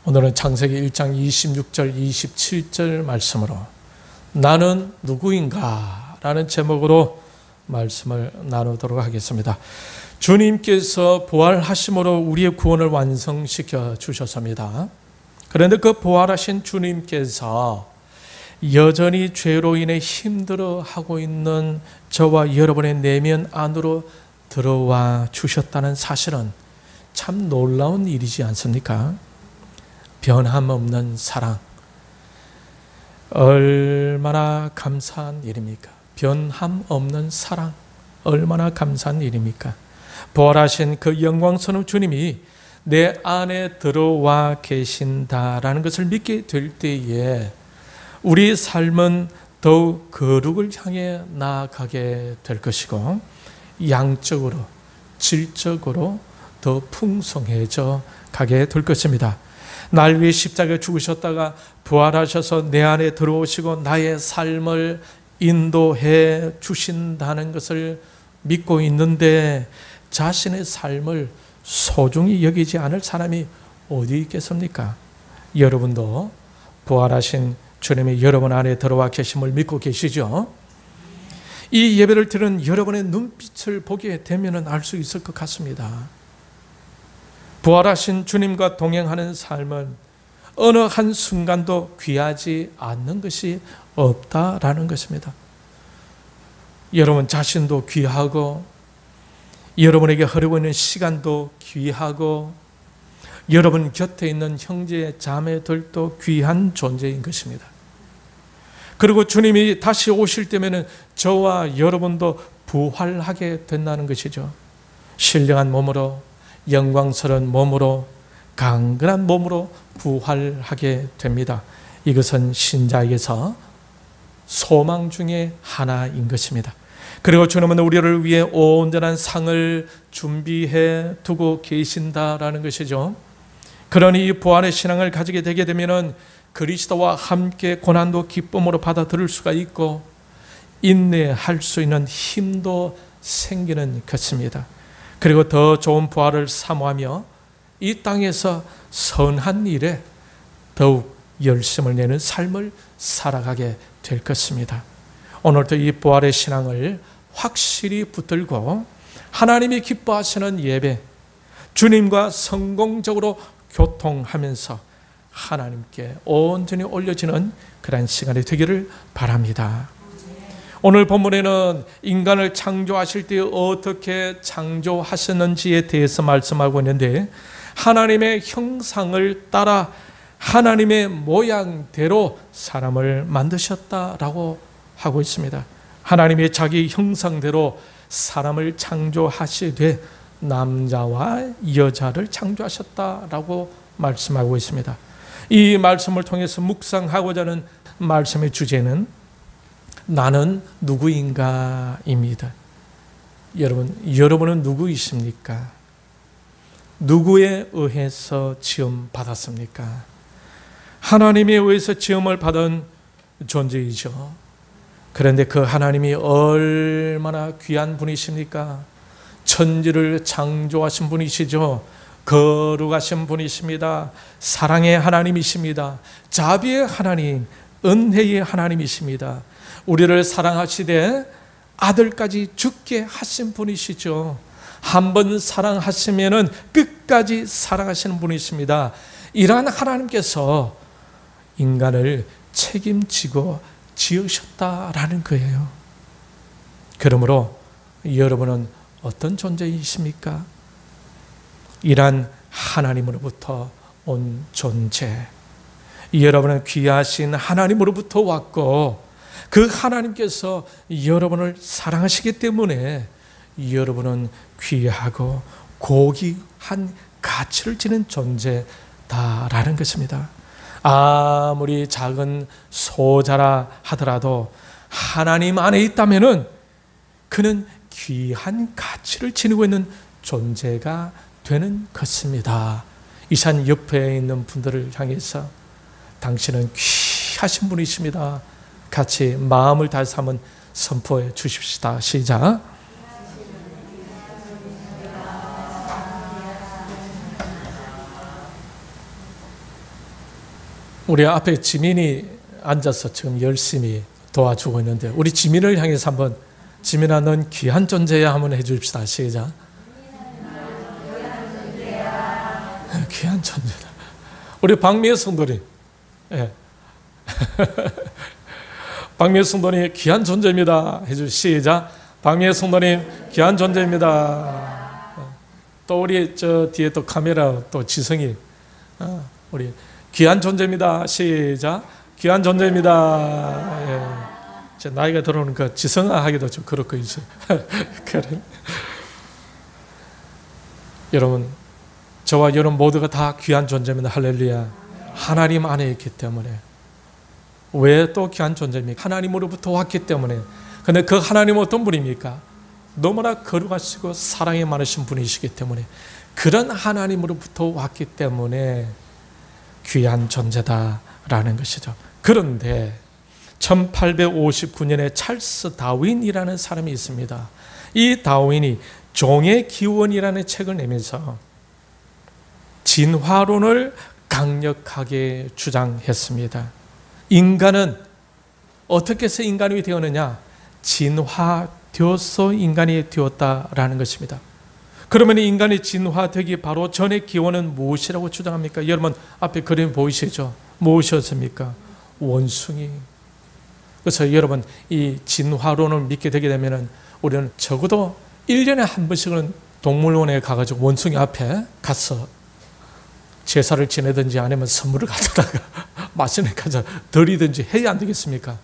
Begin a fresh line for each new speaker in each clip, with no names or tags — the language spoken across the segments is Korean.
오늘은 창세기 1장 26절 27절 말씀으로 나는 누구인가? 라는 제목으로 말씀을 나누도록 하겠습니다. 주님께서 부활하심으로 우리의 구원을 완성시켜 주셨습니다. 그런데 그 부활하신 주님께서 여전히 죄로 인해 힘들어하고 있는 저와 여러분의 내면 안으로 들어와 주셨다는 사실은 참 놀라운 일이지 않습니까? 변함없는 사랑, 얼마나 감사한 일입니까? 변함없는 사랑, 얼마나 감사한 일입니까? 부활하신 그 영광스러운 주님이 내 안에 들어와 계신다라는 것을 믿게 될 때에 우리 삶은 더욱 거룩을 향해 나아가게 될 것이고 양적으로, 질적으로 더 풍성해져 가게 될 것입니다. 날 위해 십자가에 죽으셨다가 부활하셔서 내 안에 들어오시고 나의 삶을 인도해 주신다는 것을 믿고 있는데 자신의 삶을 소중히 여기지 않을 사람이 어디 있겠습니까? 여러분도 부활하신 주님이 여러분 안에 들어와 계심을 믿고 계시죠? 이 예배를 들은 여러분의 눈빛을 보게 되면 알 수 있을 것 같습니다. 부활하신 주님과 동행하는 삶은 어느 한순간도 귀하지 않는 것이 없다라는 것입니다. 여러분 자신도 귀하고 여러분에게 흐르고 있는 시간도 귀하고 여러분 곁에 있는 형제 자매들도 귀한 존재인 것입니다. 그리고 주님이 다시 오실 때면 저와 여러분도 부활하게 된다는 것이죠. 신령한 몸으로, 영광스러운 몸으로, 강건한 몸으로 부활하게 됩니다. 이것은 신자에게서 소망 중에 하나인 것입니다. 그리고 주님은 우리를 위해 온전한 상을 준비해 두고 계신다라는 것이죠. 그러니 이 부활의 신앙을 가지게 되게 되면 그리스도와 함께 고난도 기쁨으로 받아들일 수가 있고 인내할 수 있는 힘도 생기는 것입니다. 그리고 더 좋은 부활을 사모하며 이 땅에서 선한 일에 더욱 열심을 내는 삶을 살아가게 될 것입니다. 오늘도 이 부활의 신앙을 확실히 붙들고 하나님이 기뻐하시는 예배, 주님과 성공적으로 교통하면서 하나님께 온전히 올려지는 그런 시간이 되기를 바랍니다. 오늘 본문에는 인간을 창조하실 때 어떻게 창조하셨는지에 대해서 말씀하고 있는데 하나님의 형상을 따라 하나님의 모양대로 사람을 만드셨다라고 하고 있습니다. 하나님의 자기 형상대로 사람을 창조하시되 남자와 여자를 창조하셨다라고 말씀하고 있습니다. 이 말씀을 통해서 묵상하고자 하는 말씀의 주제는 나는 누구인가입니다. 여러분은 누구이십니까? 누구에 의해서 지음 받았습니까? 하나님에 의해서 지음을 받은 존재이죠. 그런데 그 하나님이 얼마나 귀한 분이십니까? 천지를 창조하신 분이시죠. 거룩하신 분이십니다. 사랑의 하나님이십니다. 자비의 하나님, 은혜의 하나님이십니다. 우리를 사랑하시되 아들까지 죽게 하신 분이시죠. 한번 사랑하시면은 끝까지 사랑하시는 분이십니다. 이러한 하나님께서 인간을 책임지고 지으셨다라는 거예요. 그러므로 여러분은 어떤 존재이십니까? 이란 하나님으로부터 온 존재. 여러분은 귀하신 하나님으로부터 왔고 그 하나님께서 여러분을 사랑하시기 때문에 여러분은 귀하고 고귀한 가치를 지닌 존재다라는 것입니다. 아무리 작은 소자라 하더라도 하나님 안에 있다면은 그는 귀한 가치를 지니고 있는 존재가 되는 것입니다. 이 산 옆에 있는 분들을 향해서 당신은 귀하신 분이십니다. 같이 마음을 다해서 한번 선포해 주십시다. 시작. 우리 앞에 지민이 앉아서 지금 열심히 도와주고 있는데 우리 지민을 향해서 한번 지민아 넌 귀한 존재야 한번 해줍시다. 시작. 귀한 존재다. 우리 박미애 성도님, 예. 박미애 성도님 귀한 존재입니다. 해주 시작. 박미애 성도님 귀한 존재입니다. 또 우리 저 뒤에 또 카메라 또 지성이 우리 귀한 존재입니다. 시작. 귀한 존재입니다. 예. 제 나이가 들어오니까 지성아 하기도 좀 그렇고 이제 그래. 여러분 저와 여러분 모두가 다 귀한 존재입니다. 할렐루야. 하나님 안에 있기 때문에. 왜 또 귀한 존재입니까? 하나님으로부터 왔기 때문에. 근데 그 하나님은 어떤 분입니까? 너무나 거룩하시고 사랑이 많으신 분이시기 때문에 그런 하나님으로부터 왔기 때문에 귀한 존재다라는 것이죠. 그런데 1859년에 찰스 다윈이라는 사람이 있습니다. 이 다윈이 종의 기원이라는 책을 내면서 진화론을 강력하게 주장했습니다. 인간은 어떻게 해서 인간이 되었느냐? 진화되어서 인간이 되었다라는 것입니다. 그러면 인간이 진화되기 바로 전의 기원은 무엇이라고 주장합니까? 여러분 앞에 그림 보이시죠? 무엇이었습니까? 원숭이. 그래서 여러분 이 진화론을 믿게 되게 되면 우리는 적어도 1년에 한 번씩은 동물원에 가가지고 원숭이 앞에 가서 제사를 지내든지 아니면 선물을 가져다가 맛있는 과자 드리든지 해야 안 되겠습니까?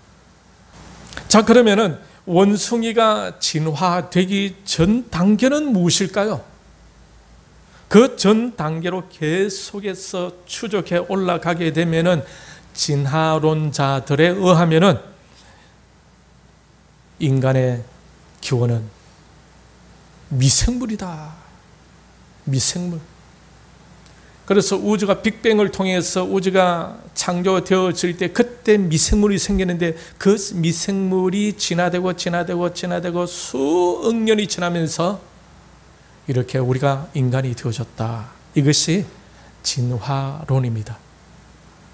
자, 그러면은 원숭이가 진화되기 전 단계는 무엇일까요? 그 전 단계로 계속해서 추적해 올라가게 되면은 진화론자들에 의하면은 인간의 기원은 미생물이다. 미생물. 그래서 우주가 빅뱅을 통해서 우주가 창조되어질 때 그때 미생물이 생기는데 그 미생물이 진화되고 수억 년이 지나면서 이렇게 우리가 인간이 되어졌다. 이것이 진화론입니다.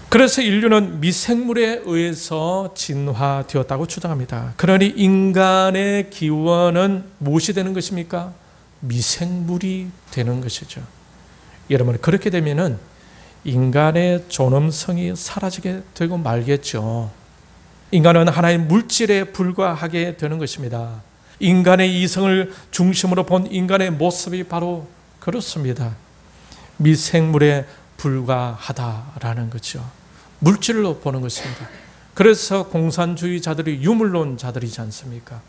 그래서 인류는 미생물에 의해서 진화되었다고 주장합니다. 그러니 인간의 기원은 무엇이 되는 것입니까? 미생물이 되는 것이죠. 여러분 그렇게 되면은 인간의 존엄성이 사라지게 되고 말겠죠. 인간은 하나의 물질에 불과하게 되는 것입니다. 인간의 이성을 중심으로 본 인간의 모습이 바로 그렇습니다. 미생물에 불과하다라는 거죠. 물질로 보는 것입니다. 그래서 공산주의자들이 유물론자들이지 않습니까?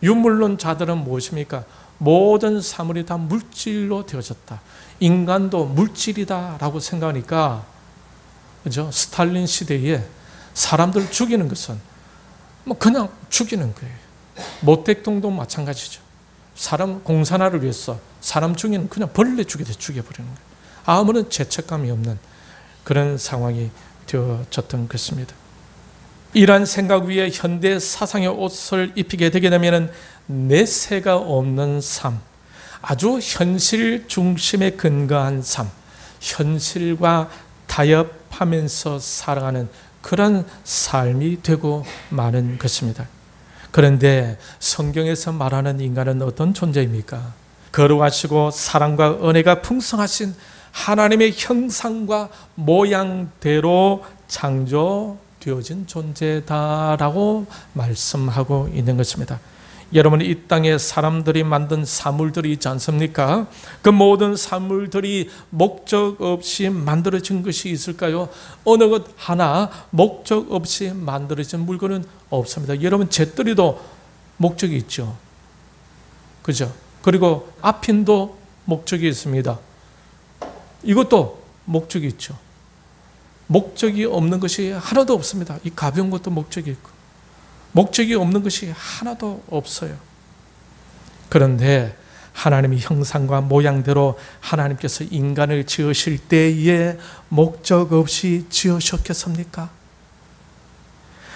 유물론자들은 무엇입니까? 모든 사물이 다 물질로 되어졌다. 인간도 물질이다라고 생각하니까, 그죠? 스탈린 시대에 사람들 죽이는 것은 뭐 그냥 죽이는 거예요. 모택동도 마찬가지죠. 사람 공산화를 위해서 사람 죽이는 그냥 벌레 죽여버리는 거예요. 아무런 죄책감이 없는 그런 상황이 되어졌던 것입니다. 이러한 생각 위에 현대 사상의 옷을 입히게 되게 되면 내세가 없는 삶, 아주 현실 중심에 근거한 삶, 현실과 타협하면서 살아가는 그런 삶이 되고 마는 것입니다. 그런데 성경에서 말하는 인간은 어떤 존재입니까? 거룩하시고 사랑과 은혜가 풍성하신 하나님의 형상과 모양대로 창조되어진 존재다라고 말씀하고 있는 것입니다. 여러분 이 땅에 사람들이 만든 사물들이 있지 않습니까? 그 모든 사물들이 목적 없이 만들어진 것이 있을까요? 어느 것 하나 목적 없이 만들어진 물건은 없습니다. 여러분 잿더리도 목적이 있죠. 그죠? 그리고 아핀도 목적이 있습니다. 이것도 목적이 있죠. 목적이 없는 것이 하나도 없습니다. 이 가벼운 것도 목적이 있고 목적이 없는 것이 하나도 없어요. 그런데 하나님의 형상과 모양대로 하나님께서 인간을 지으실 때에 목적 없이 지으셨겠습니까?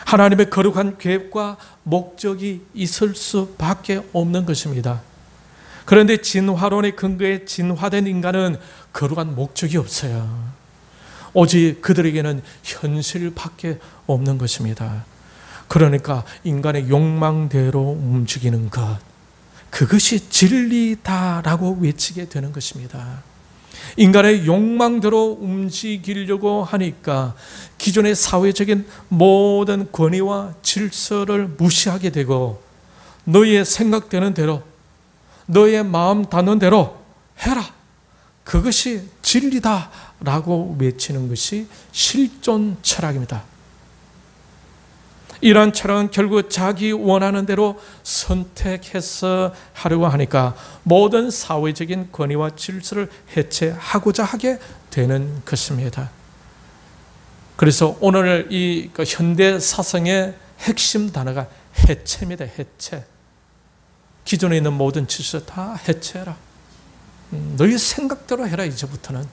하나님의 거룩한 계획과 목적이 있을 수밖에 없는 것입니다. 그런데 진화론의 근거에 진화된 인간은 거룩한 목적이 없어요. 오직 그들에게는 현실밖에 없는 것입니다. 그러니까 인간의 욕망대로 움직이는 것, 그것이 진리다라고 외치게 되는 것입니다. 인간의 욕망대로 움직이려고 하니까 기존의 사회적인 모든 권위와 질서를 무시하게 되고, 너의 생각되는 대로, 너의 마음 닿는 대로 해라, 그것이 진리다라고 외치는 것이 실존 철학입니다. 이러한 철학은 결국 자기 원하는 대로 선택해서 하려고 하니까 모든 사회적인 권위와 질서를 해체하고자 하게 되는 것입니다. 그래서 오늘 이 현대 사상의 핵심 단어가 해체입니다. 해체. 기존에 있는 모든 질서 다 해체해라. 너희 생각대로 해라, 이제부터는.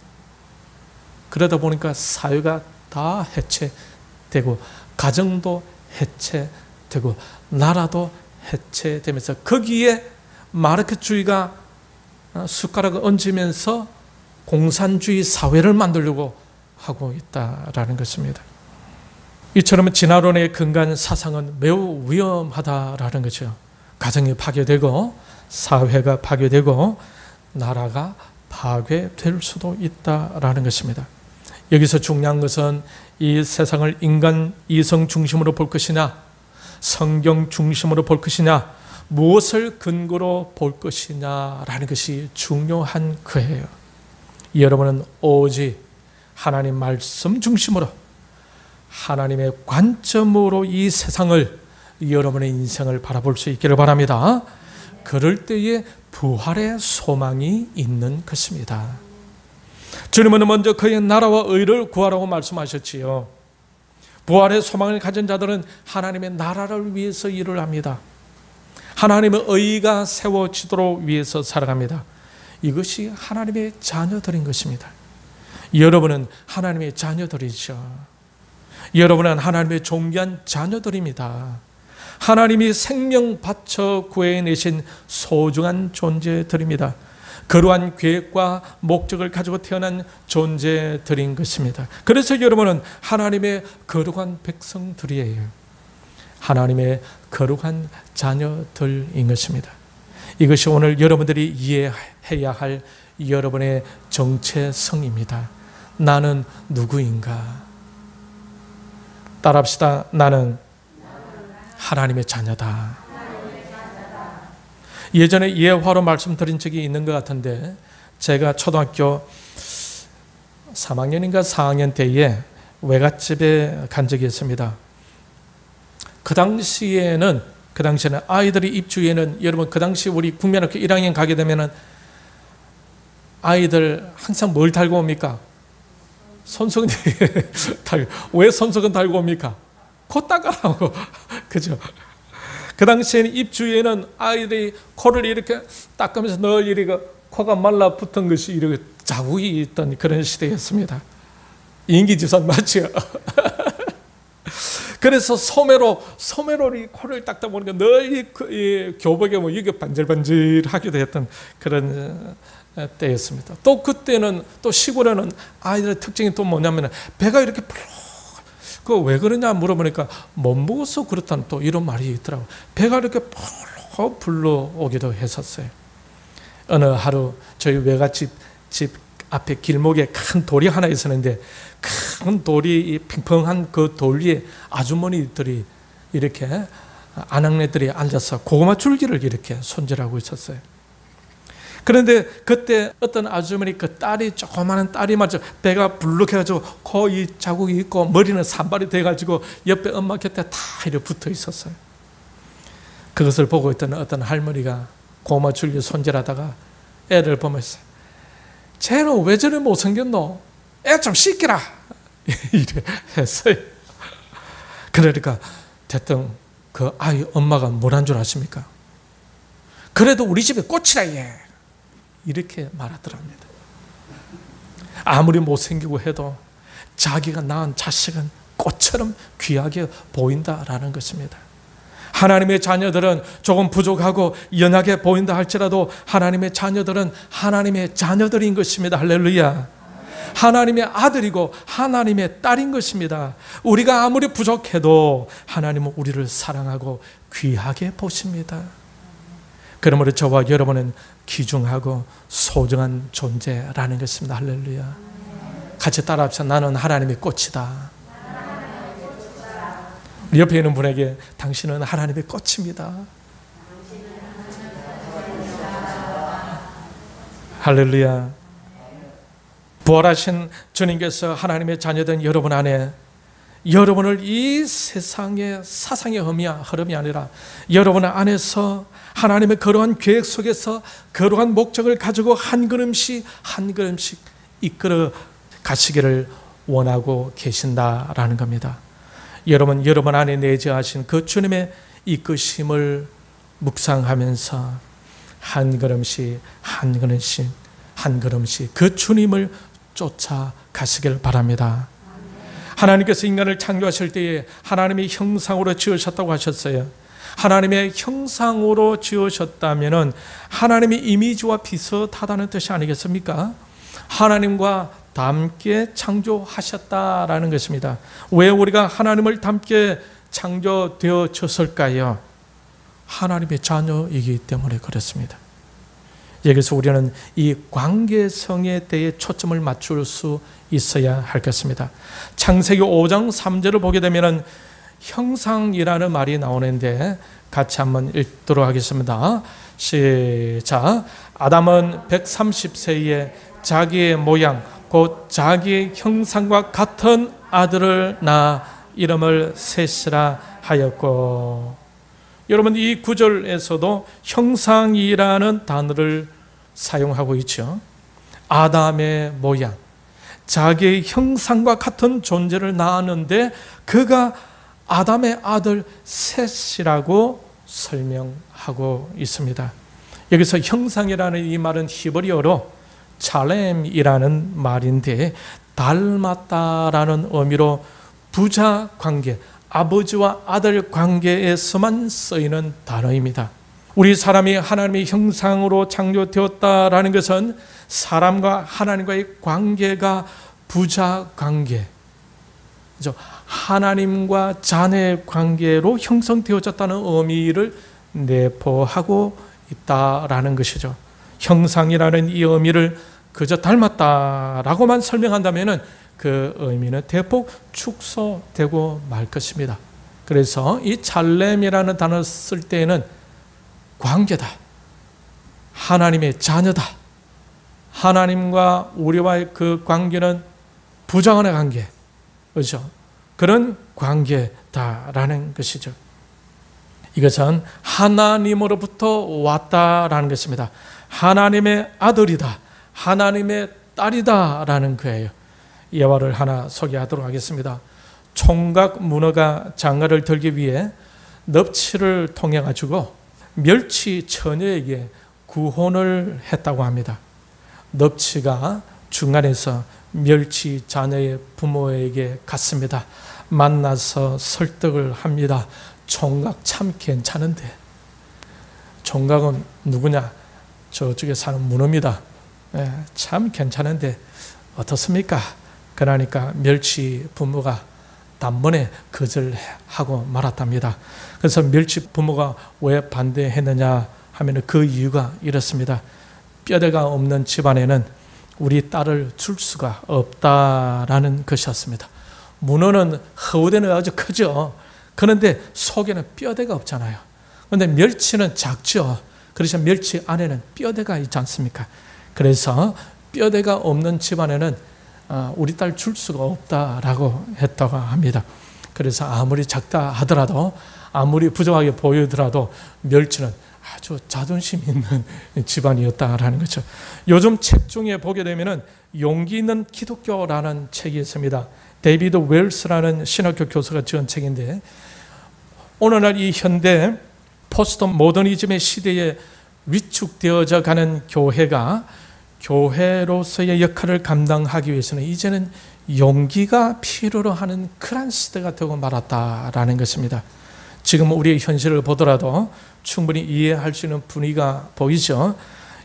그러다 보니까 사회가 다 해체되고, 가정도 해체되고, 나라도 해체되면서 거기에 마르크스주의가 숟가락을 얹으면서 공산주의 사회를 만들려고 하고 있다라는 것입니다. 이처럼 진화론에 근거한 사상은 매우 위험하다라는 거죠. 가정이 파괴되고, 사회가 파괴되고, 나라가 파괴될 수도 있다라는 것입니다. 여기서 중요한 것은 이 세상을 인간 이성 중심으로 볼 것이냐, 성경 중심으로 볼 것이냐, 무엇을 근거로 볼 것이냐라는 것이 중요한 거예요. 여러분은 오직 하나님 말씀 중심으로, 하나님의 관점으로 이 세상을, 여러분의 인생을 바라볼 수 있기를 바랍니다. 그럴 때에 부활의 소망이 있는 것입니다. 주님은 먼저 그의 나라와 의를 구하라고 말씀하셨지요. 부활의 소망을 가진 자들은 하나님의 나라를 위해서 일을 합니다. 하나님의 의가 세워지도록 위해서 살아갑니다. 이것이 하나님의 자녀들인 것입니다. 여러분은 하나님의 자녀들이죠. 여러분은 하나님의 존귀한 자녀들입니다. 하나님이 생명 바쳐 구해내신 소중한 존재들입니다. 그러한 계획과 목적을 가지고 태어난 존재들인 것입니다. 그래서 여러분은 하나님의 거룩한 백성들이에요. 하나님의 거룩한 자녀들인 것입니다. 이것이 오늘 여러분들이 이해해야 할 여러분의 정체성입니다. 나는 누구인가? 따라합시다. 나는 하나님의 자녀다. 예전에 예화로 말씀드린 적이 있는 것 같은데, 제가 초등학교 3학년인가 4학년 때에 외갓집에 간 적이 있습니다. 그 당시에는 아이들이 입주에는, 여러분 그 당시 우리 국민학교 1학년 가게 되면은 아이들 항상 뭘 달고 옵니까? 손수건 달고. 왜 손수건 달고 옵니까? 코 닦으라고. 그죠? 그 당시에는 입주에는 아이들이 코를 이렇게 닦으면서 늘 이렇게 코가 말라붙은 것이 이렇게 자국이 있던 그런 시대였습니다. 인기지선 맞죠? 그래서 소매로 이 코를 닦다 보니까 늘 이 교복에 뭐 이게 반질반질하기도 했던 그런 때였습니다. 또 그때는, 또 시골에는 아이들의 특징이 또 뭐냐면 배가 이렇게 그 왜 그러냐 물어보니까 못 먹어서 그렇다는 또 이런 말이 있더라고요. 배가 이렇게 펄펄 불러오기도 했었어요. 어느 하루 저희 외갓집 앞에 길목에 큰 돌이 하나 있었는데, 큰 돌이, 팽팽한 그 돌 위에 아주머니들이 이렇게, 아낙네들이 앉아서 고구마 줄기를 이렇게 손질하고 있었어요. 그런데 그때 어떤 아주머니 그 딸이, 조그마한 딸이 말이죠, 배가 불룩해가지고 코 이 자국이 있고 머리는 산발이 돼가지고 옆에 엄마 곁에 다 이렇게 붙어 있었어요. 그것을 보고 있던 어떤 할머니가 고구마 줄기 손질하다가 애를 보면서, 쟤는 왜 저래 못생겼노? 애 좀 씻기라! 이래 했어요. 그러니까 대뜸 그 아이 엄마가 뭐란 줄 아십니까? 그래도 우리 집에 꽃이라 얘! 이렇게 말하더랍니다. 아무리 못생기고 해도 자기가 낳은 자식은 꽃처럼 귀하게 보인다라는 것입니다. 하나님의 자녀들은 조금 부족하고 연약해 보인다 할지라도 하나님의 자녀들은 하나님의 자녀들인 것입니다. 할렐루야. 하나님의 아들이고 하나님의 딸인 것입니다. 우리가 아무리 부족해도 하나님은 우리를 사랑하고 귀하게 보십니다. 그러므로 저와 여러분은 귀중하고 소중한 존재라는 것입니다. 할렐루야. 같이 따라합시다. 나는 하나님의 꽃이다. 옆에 있는 분에게 당신은 하나님의 꽃입니다. 할렐루야. 부활하신 주님께서 하나님의 자녀된 여러분 안에 여러분을 이 세상의 사상의 흐름이 아니라 여러분 안에서 하나님의 거룩한 계획 속에서 거룩한 목적을 가지고 한 걸음씩 한 걸음씩 이끌어 가시기를 원하고 계신다라는 겁니다. 여러분 안에 내재하신 그 주님의 이끄심을 묵상하면서 한 걸음씩 한 걸음씩 한 걸음씩 그 주님을 쫓아가시길 바랍니다. 하나님께서 인간을 창조하실 때에 하나님의 형상으로 지으셨다고 하셨어요. 하나님의 형상으로 지으셨다면 하나님의 이미지와 비슷하다는 뜻이 아니겠습니까? 하나님과 닮게 창조하셨다라는 것입니다. 왜 우리가 하나님을 닮게 창조되어졌을까요? 하나님의 자녀이기 때문에 그렇습니다. 여기서 우리는 이 관계성에 대해 초점을 맞출 수 있어야 할 것입니다. 창세기 5장 3절을 보게 되면 형상이라는 말이 나오는데 같이 한번 읽도록 하겠습니다. 시작. 아담은 130세에 자기의 모양 곧 자기의 형상과 같은 아들을 낳아 이름을 셋이라 하였고. 여러분, 이 구절에서도 형상이라는 단어를 사용하고 있죠. 아담의 모양, 자기의 형상과 같은 존재를 낳았는데 그가 아담의 아들 셋이라고 설명하고 있습니다. 여기서 형상이라는 이 말은 히브리어로 찰렘이라는 말인데 닮았다라는 의미로 부자 관계, 아버지와 아들 관계에서만 쓰이는 단어입니다. 우리 사람이 하나님의 형상으로 창조되었다라는 것은 사람과 하나님과의 관계가 부자 관계, 하나님과 자녀의 관계로 형성되어졌다는 의미를 내포하고 있다라는 것이죠. 형상이라는 이 의미를 그저 닮았다라고만 설명한다면 그 의미는 대폭 축소되고 말 것입니다. 그래서 이 찰렘이라는 단어를 쓸 때에는 관계다, 하나님의 자녀다, 하나님과 우리와의 그 관계는 부장한의 관계, 그렇죠? 그런 관계다라는 것이죠. 이것은 하나님으로부터 왔다라는 것입니다. 하나님의 아들이다, 하나님의 딸이다라는 거예요. 예화를 하나 소개하도록 하겠습니다. 총각 문어가 장가를 들기 위해 넙치를 통해 가지고 멸치 처녀에게 구혼을 했다고 합니다. 넙치가 중간에서 멸치 자녀의 부모에게 갔습니다. 만나서 설득을 합니다. 총각 참 괜찮은데. 총각은 누구냐? 저쪽에 사는 문어입니다. 참 괜찮은데 어떻습니까? 그러니까 멸치 부모가 단번에 거절하고 말았답니다. 그래서 멸치 부모가 왜 반대했느냐 하면 그 이유가 이렇습니다. 뼈대가 없는 집안에는 우리 딸을 줄 수가 없다라는 것이었습니다. 문어는 허우대는 아주 크죠. 그런데 속에는 뼈대가 없잖아요. 그런데 멸치는 작죠. 그래서 멸치 안에는 뼈대가 있지 않습니까? 그래서 뼈대가 없는 집안에는 우리 딸 줄 수가 없다라고 했다고 합니다. 그래서 아무리 작다 하더라도 아무리 부족하게 보이더라도 멸치는 아주 자존심 있는 집안이었다라는 거죠. 요즘 책 중에 보게 되면은 용기 있는 기독교라는 책이 있습니다. 데이비드 웰스라는 신학교 교수가 지은 책인데 오늘날 이 현대 포스트 모더니즘의 시대에 위축되어져 가는 교회가 교회로서의 역할을 감당하기 위해서는 이제는 용기가 필요로 하는 그런 시대가 되고 말았다라는 것입니다. 지금 우리의 현실을 보더라도 충분히 이해할 수 있는 분위기가 보이죠.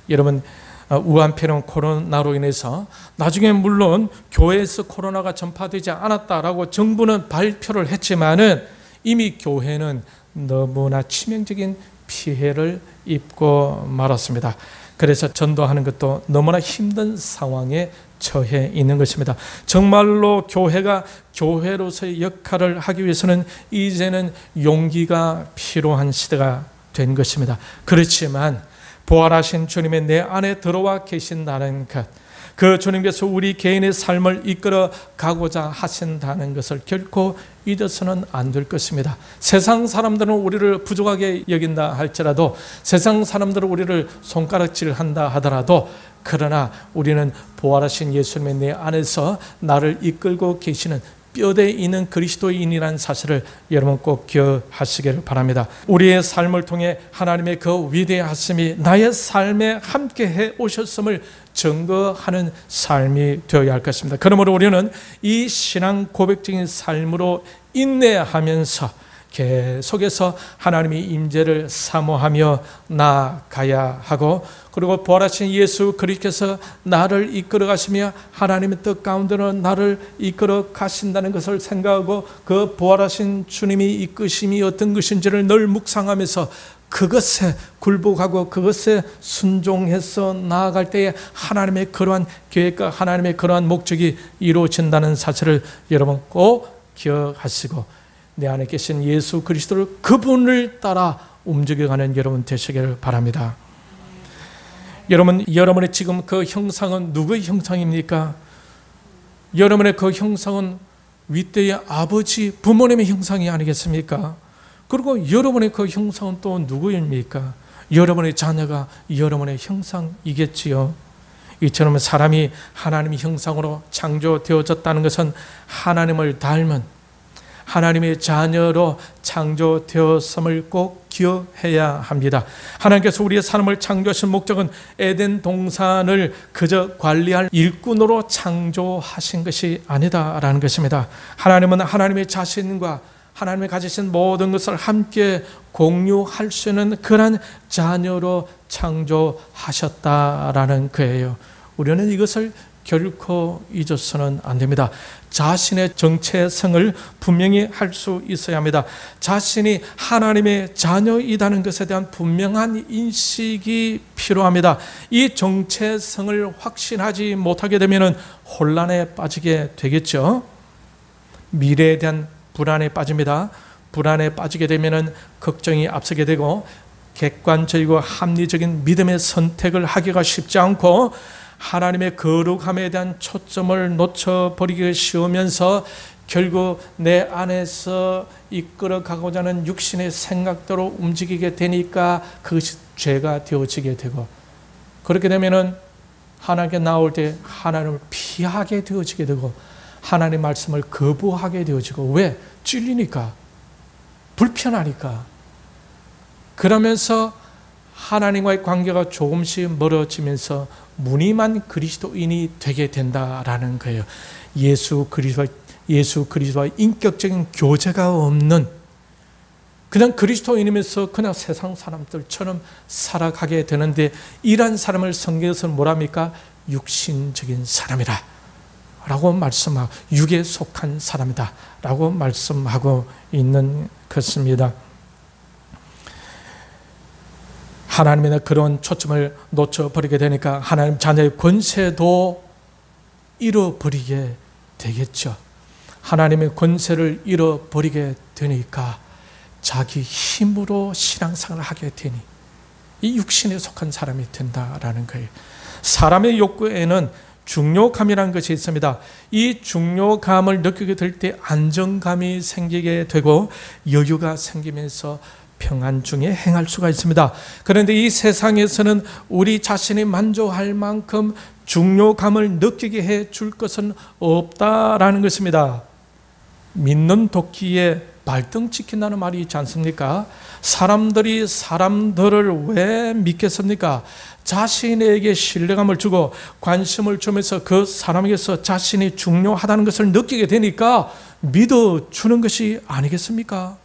여러분, 우한폐렴 코로나로 인해서 나중에 물론 교회에서 코로나가 전파되지 않았다라고 정부는 발표를 했지만은 이미 교회는 너무나 치명적인 피해를 입고 말았습니다. 그래서 전도하는 것도 너무나 힘든 상황에 처해 있는 것입니다. 정말로 교회가 교회로서의 역할을 하기 위해서는 이제는 용기가 필요한 시대가 된 것입니다. 그렇지만 부활하신 주님의 내 안에 들어와 계신다는 것, 그 주님께서 우리 개인의 삶을 이끌어 가고자 하신다는 것을 결코 잊어서는 안 될 것입니다. 세상 사람들은 우리를 부족하게 여긴다 할지라도, 세상 사람들은 우리를 손가락질한다 하더라도, 그러나 우리는 부활하신 예수님의 내 안에서 나를 이끌고 계시는 뼈대에 있는 그리스도인이라는 사실을 여러분 꼭 기억하시기를 바랍니다. 우리의 삶을 통해 하나님의 그 위대하심이 나의 삶에 함께해 오셨음을 증거하는 삶이 되어야 할 것입니다. 그러므로 우리는 이 신앙 고백적인 삶으로 인내하면서 계속해서 하나님의 임재를 사모하며 나아가야 하고, 그리고 부활하신 예수 그리스도께서 나를 이끌어 가시며 하나님의 뜻 가운데로 나를 이끌어 가신다는 것을 생각하고, 그 부활하신 주님이 이끄심이 어떤 것인지를 늘 묵상하면서 그것에 굴복하고 그것에 순종해서 나아갈 때에 하나님의 그러한 계획과 하나님의 그러한 목적이 이루어진다는 사실을 여러분 꼭 기억하시고, 내 안에 계신 예수 그리스도를, 그분을 따라 움직여가는 여러분 되시기를 바랍니다. 여러분의 지금 그 형상은 누구의 형상입니까? 여러분의 그 형상은 윗대의 아버지, 부모님의 형상이 아니겠습니까? 그리고 여러분의 그 형상은 또 누구입니까? 여러분의 자녀가 여러분의 형상이겠지요. 이처럼 사람이 하나님의 형상으로 창조되어졌다는 것은 하나님을 닮은 하나님의 자녀로 창조되었음을 꼭 기억해야 합니다. 하나님께서 우리의 삶을 창조하신 목적은 에덴 동산을 그저 관리할 일꾼으로 창조하신 것이 아니다라는 것입니다. 하나님은 하나님의 자신과 하나님이 가지신 모든 것을 함께 공유할 수 있는 그런 자녀로 창조하셨다라는 거예요. 우리는 이것을 결코 잊어서는 안 됩니다. 자신의 정체성을 분명히 할 수 있어야 합니다. 자신이 하나님의 자녀이라는 것에 대한 분명한 인식이 필요합니다. 이 정체성을 확신하지 못하게 되면 혼란에 빠지게 되겠죠. 미래에 대한 불안에 빠집니다. 불안에 빠지게 되면 걱정이 앞서게 되고, 객관적이고 합리적인 믿음의 선택을 하기가 쉽지 않고, 하나님의 거룩함에 대한 초점을 놓쳐버리기 쉬우면서 결국 내 안에서 이끌어가고자 하는 육신의 생각대로 움직이게 되니까 그것이 죄가 되어지게 되고, 그렇게 되면 하나님께 나올 때 하나님을 피하게 되어지게 되고, 하나님의 말씀을 거부하게 되어지고, 왜? 찔리니까, 불편하니까. 그러면서 하나님과의 관계가 조금씩 멀어지면서 무늬만 그리스도인이 되게 된다라는 거예요. 예수 그리스도와 인격적인 교제가 없는, 그냥 그리스도인이면서 그냥 세상 사람들처럼 살아가게 되는데, 이러한 사람을 성경에서는 뭐랍니까? 육신적인 사람이라 라고 말씀하고, 육에 속한 사람이다 라고 말씀하고 있는 것입니다. 하나님의 그런 초점을 놓쳐버리게 되니까 하나님 자녀의 권세도 잃어버리게 되겠죠. 하나님의 권세를 잃어버리게 되니까 자기 힘으로 신앙생활을 하게 되니 이 육신에 속한 사람이 된다라는 거예요. 사람의 욕구에는 중요감이라는 것이 있습니다. 이 중요감을 느끼게 될 때 안정감이 생기게 되고 여유가 생기면서 평안 중에 행할 수가 있습니다. 그런데 이 세상에서는 우리 자신이 만족할 만큼 중요감을 느끼게 해 줄 것은 없다라는 것입니다. 믿는 도끼에 발등 찍힌다는 말이 있지 않습니까? 사람들이 사람들을 왜 믿겠습니까? 자신에게 신뢰감을 주고 관심을 주면서 그 사람에게서 자신이 중요하다는 것을 느끼게 되니까 믿어주는 것이 아니겠습니까?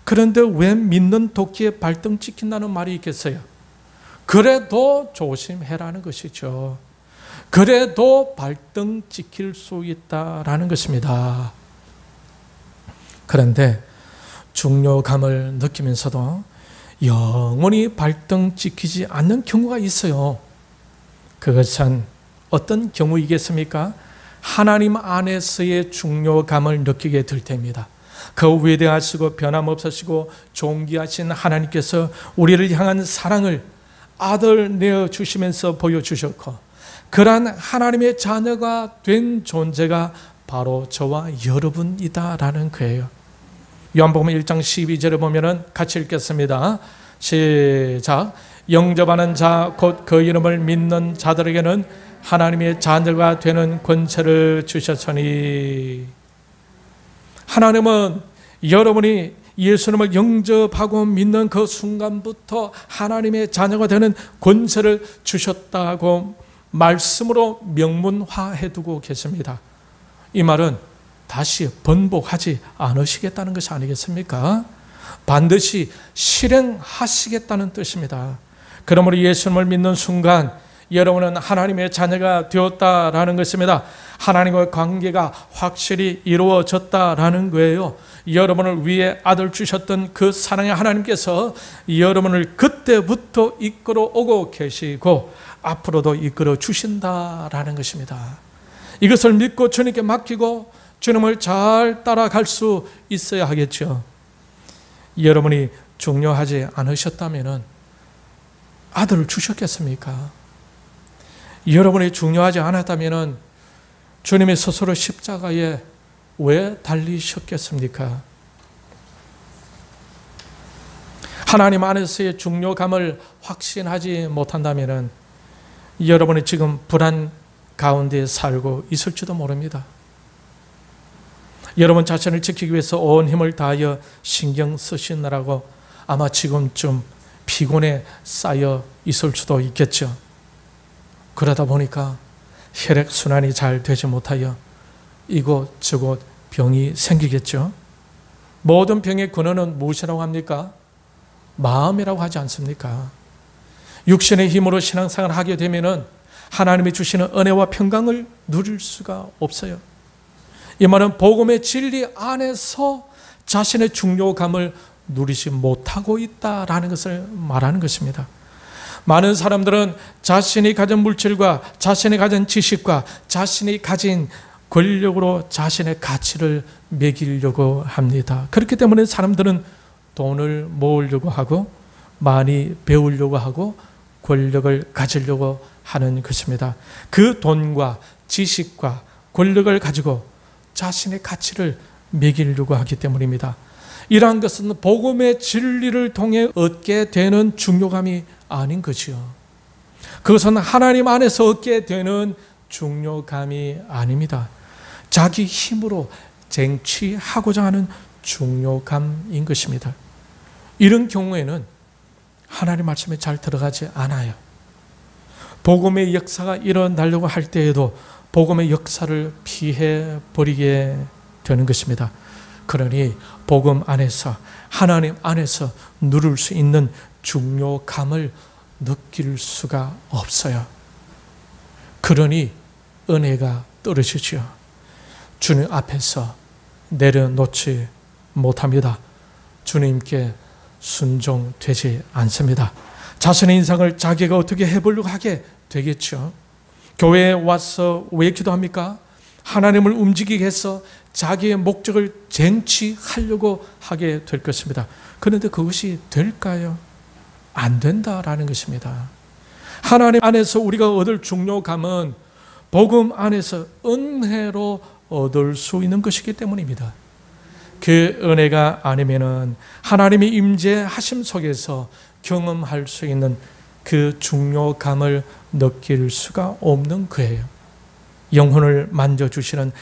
그런데 왜 믿는 도끼에 발등 찍힌다는 말이 있겠어요? 그래도 조심해라는 것이죠. 그래도 발등 찍힐 수 있다라는 것입니다. 그런데 중요감을 느끼면서도 영원히 발등 찍히지 않는 경우가 있어요. 그것은 어떤 경우이겠습니까? 하나님 안에서의 중요감을 느끼게 될 때입니다. 그 위대하시고 변함없으시고 존귀하신 하나님께서 우리를 향한 사랑을 아들 내어주시면서 보여주셨고, 그러한 하나님의 자녀가 된 존재가 바로 저와 여러분이다라는 거예요. 요한복음 1장 12절에 보면은 같이 읽겠습니다. 시작. 영접하는 자 곧 그 이름을 믿는 자들에게는 하나님의 자녀가 되는 권세를 주셨으니, 하나님은 여러분이 예수님을 영접하고 믿는 그 순간부터 하나님의 자녀가 되는 권세를 주셨다고 말씀으로 명문화해 두고 계십니다. 이 말은 다시 번복하지 않으시겠다는 것이 아니겠습니까? 반드시 실행하시겠다는 뜻입니다. 그러므로 예수님을 믿는 순간 여러분은 하나님의 자녀가 되었다라는 것입니다. 하나님과의 관계가 확실히 이루어졌다라는 거예요. 여러분을 위해 아들 주셨던 그 사랑의 하나님께서 여러분을 그때부터 이끌어 오고 계시고 앞으로도 이끌어 주신다라는 것입니다. 이것을 믿고 주님께 맡기고 주님을 잘 따라갈 수 있어야 하겠죠. 여러분이 중요하지 않으셨다면 아들을 주셨겠습니까? 여러분이 중요하지 않았다면 주님이 스스로 십자가에 왜 달리셨겠습니까? 하나님 안에서의 중요감을 확신하지 못한다면 여러분이 지금 불안 가운데 살고 있을지도 모릅니다. 여러분 자신을 지키기 위해서 온 힘을 다하여 신경 쓰시느라고 아마 지금쯤 피곤에 쌓여 있을 수도 있겠죠. 그러다 보니까 혈액순환이 잘 되지 못하여 이곳저곳 병이 생기겠죠. 모든 병의 근원은 무엇이라고 합니까? 마음이라고 하지 않습니까? 육신의 힘으로 신앙생활을 하게 되면 하나님이 주시는 은혜와 평강을 누릴 수가 없어요. 이 말은 복음의 진리 안에서 자신의 중요감을 누리지 못하고 있다라는 것을 말하는 것입니다. 많은 사람들은 자신이 가진 물질과 자신이 가진 지식과 자신이 가진 권력으로 자신의 가치를 매기려고 합니다. 그렇기 때문에 사람들은 돈을 모으려고 하고 많이 배우려고 하고 권력을 가지려고 하는 것입니다. 그 돈과 지식과 권력을 가지고 자신의 가치를 매기려고 하기 때문입니다. 이러한 것은 복음의 진리를 통해 얻게 되는 중요감이 아닌 것이요. 그것은 하나님 안에서 얻게 되는 중요감이 아닙니다. 자기 힘으로 쟁취하고자 하는 중요감인 것입니다. 이런 경우에는 하나님 말씀에 잘 들어가지 않아요. 복음의 역사가 일어나려고 할 때에도 복음의 역사를 피해 버리게 되는 것입니다. 그러니 복음 안에서 하나님 안에서 누릴 수 있는 중요감을 느낄 수가 없어요. 그러니 은혜가 떨어지죠. 주님 앞에서 내려놓지 못합니다. 주님께 순종되지 않습니다. 자신의 인생을 자기가 어떻게 해보려고 하게 되겠죠. 교회에 와서 왜 기도합니까? 하나님을 움직이게 해서 자기의 목적을 쟁취하려고 하게 될 것입니다. 그런데 그것이 될까요? 안 된다라는 것입니다. 하나님 안에서 우리가 얻을 중요감은 복음 안에서 은혜로 얻을 수 있는 것이기 때문입니다. 그 은혜가 아니면은 하나님의 임재하심 속에서 경험할 수 있는 그 중요감을 느낄 수가 없는 거예요. 영혼을 만져주시는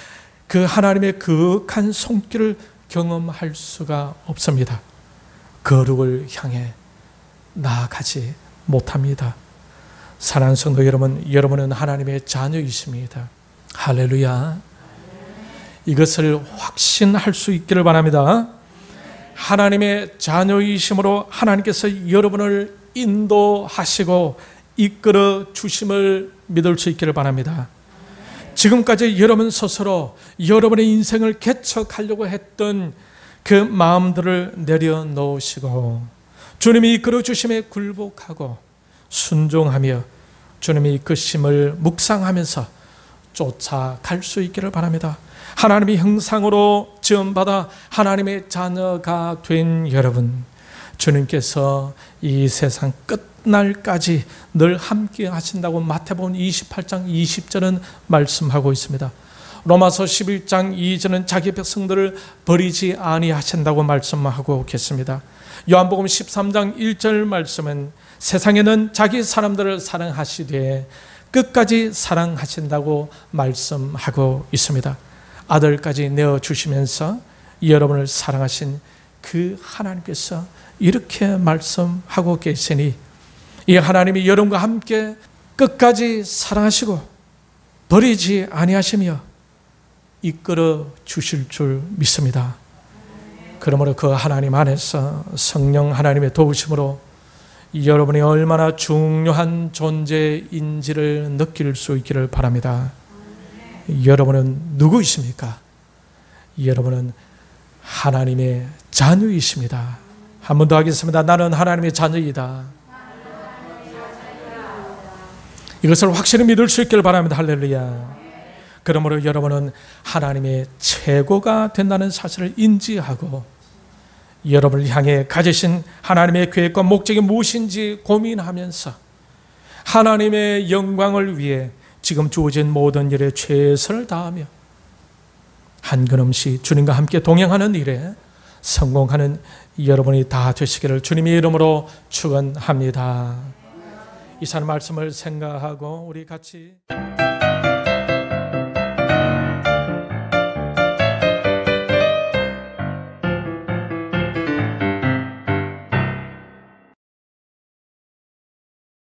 그 하나님의 그윽한 손길을 경험할 수가 없습니다. 거룩을 향해 나아가지 못합니다. 사랑하는 성도 여러분, 여러분은 하나님의 자녀이십니다. 할렐루야. 이것을 확신할 수 있기를 바랍니다. 하나님의 자녀이심으로 하나님께서 여러분을 인도하시고 이끌어 주심을 믿을 수 있기를 바랍니다. 지금까지 여러분 스스로 여러분의 인생을 개척하려고 했던 그 마음들을 내려놓으시고 주님이 이끌어 주심에 굴복하고 순종하며 주님의 이끄심을 묵상하면서 쫓아갈 수 있기를 바랍니다. 하나님의 형상으로 지음받아 하나님의 자녀가 된 여러분, 주님께서 이 세상 끝날까지 늘 함께 하신다고 마태복음 28장 20절은 말씀하고 있습니다. 로마서 11장 2절은 자기 백성들을 버리지 아니하신다고 말씀하고 계십니다. 요한복음 13장 1절 말씀은 세상에는 자기 사람들을 사랑하시되 끝까지 사랑하신다고 말씀하고 있습니다. 아들까지 내어주시면서 여러분을 사랑하신 그 하나님께서 이렇게 말씀하고 계시니 이 하나님이 여러분과 함께 끝까지 사랑하시고 버리지 아니하시며 이끌어 주실 줄 믿습니다. 그러므로 그 하나님 안에서 성령 하나님의 도우심으로 여러분이 얼마나 중요한 존재인지를 느낄 수 있기를 바랍니다. 여러분은 누구이십니까? 여러분은 하나님의 자녀이십니다. 한 번 더 하겠습니다. 나는 하나님의 자녀이다. 이것을 확실히 믿을 수 있기를 바랍니다. 할렐루야. 그러므로 여러분은 하나님의 최고가 된다는 사실을 인지하고 여러분을 향해 가지신 하나님의 계획과 목적이 무엇인지 고민하면서 하나님의 영광을 위해 지금 주어진 모든 일에 최선을 다하며 한 걸음씩 주님과 함께 동행하는 일에 성공하는 여러분이 다 되시기를 주님의 이름으로 축원합니다. 이 사람 말씀을 생각하고 우리 같이